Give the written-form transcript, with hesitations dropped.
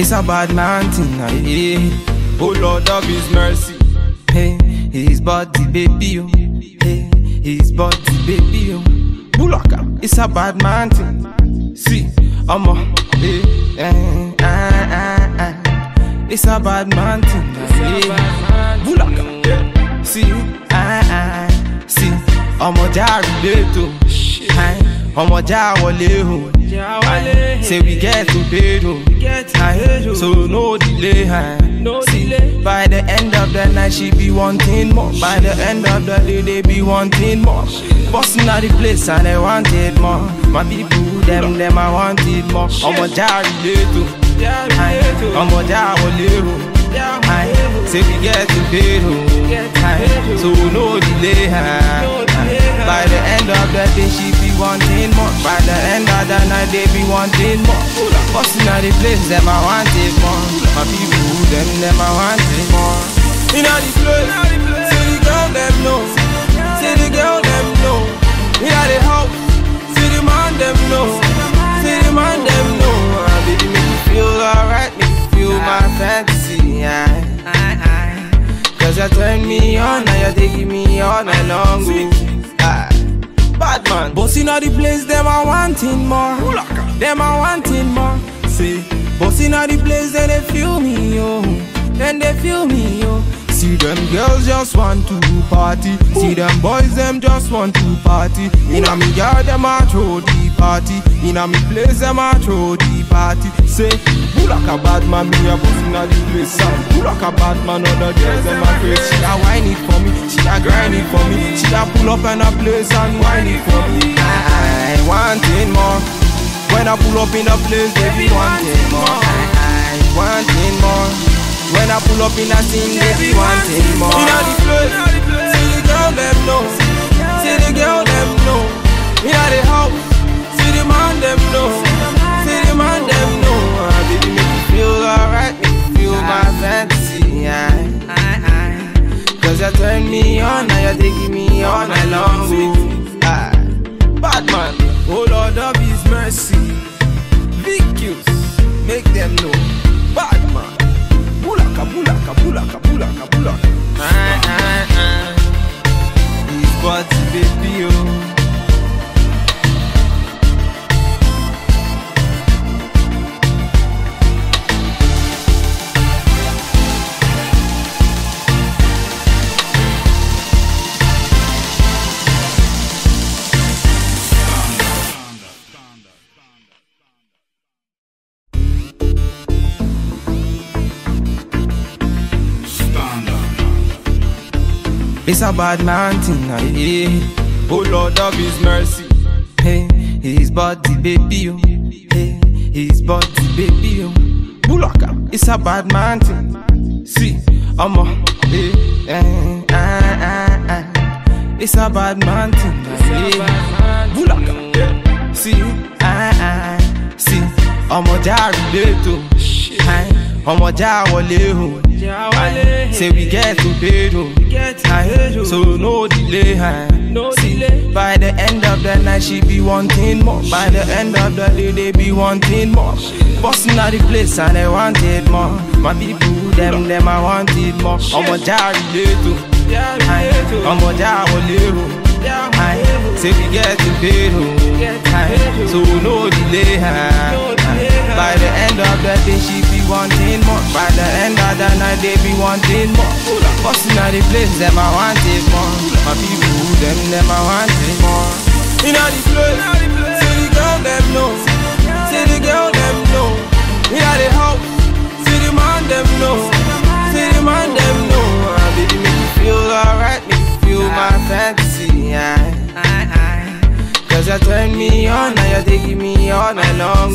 It's a bad man thing, yeah. Oh Lord of His mercy. Hey, His body, baby, oh. Hey, His body, baby, oh. Bulaka, it's a bad man thing. See, I'm a, hey, it's a bad man thing, yeah. Bulaka, yeah. See, see, I'm a jari to. I'm a jawale. Say we get to bed, so no delay. See, by the end of the night she be wanting more. By the end of the day they be wanting more. Busting out the place and they wanted more. My people, them I wanted more. I'm a jari to. I'm a jawale. Say we get to bed, so no delay. By the end of the day she be wanting more. By the end of the night they be wanting more. Busting out the place, them I wanted more. My people, them I wanted more. In all the place, see the girl them know. See the girl them know. In all the house, see the man them know. See the man them know. Baby make me feel alright, make me feel my fantasy. Cause you turn me on, now you taking me all night long. Bad man, bossing all the place, them I wanting more. Them I wanting more. See, bossing all the place, then they feel me, yo. Then they feel me, yo. See them girls just want to party. See them boys, them just want to party. In a me yard, them a throw the party. In a me place, them a throw the party. Say, who like a bad man, me a bossing all the place. Who like a bad man, other girls, them a crazy. She a whine it for me, she a grind it for me. She a pull up in a place and whine it for me. I wanting more. When I pull up in a place, they be wanting more. I wanting more. When I pull up in a scene, they be wanting more. In all the place, see the girl them know. See the girl them know. In all the house, see the man them know. See the man them know. Baby make me feel alright, make me feel my fantasy. Cause you turn me on, now you taking me all night long. Bad man, oh Lord of His mercy. VQs, make them know. Bad man. Bulaka, bulaka, bulaka, bulaka, bulaka. His body, baby, oh. It's a bad man thing, yeah. Oh Lord of His mercy. Hey, His body, baby, oh. Hey, His body, baby, oh. Bulaka, it's a bad man thing. See, I'm a, hey, it's a bad man thing, yeah. Bulaka, yeah. See, see, I'm a jari to. I'm a jawale. Say we get to bed, so no delay. See, by the end of the night she be wanting more. By the end of the day they be wanting more. Busting out the place and they wanted more. My people, them I wanted more. I'm a jari to. I'm a jawale. Say we get to bed, so no delay. By the end of the day she be wanting more. By the end of the night they be wanting more. Busting out the place, them I wanted more. My people, them I wanted more. In all the place, see the girl them know. See the girl them know. In all the house, see the man them know. See the man them know. Baby make me feel alright, make me feel my fantasy. Cause you turn me on, now you taking me all night long.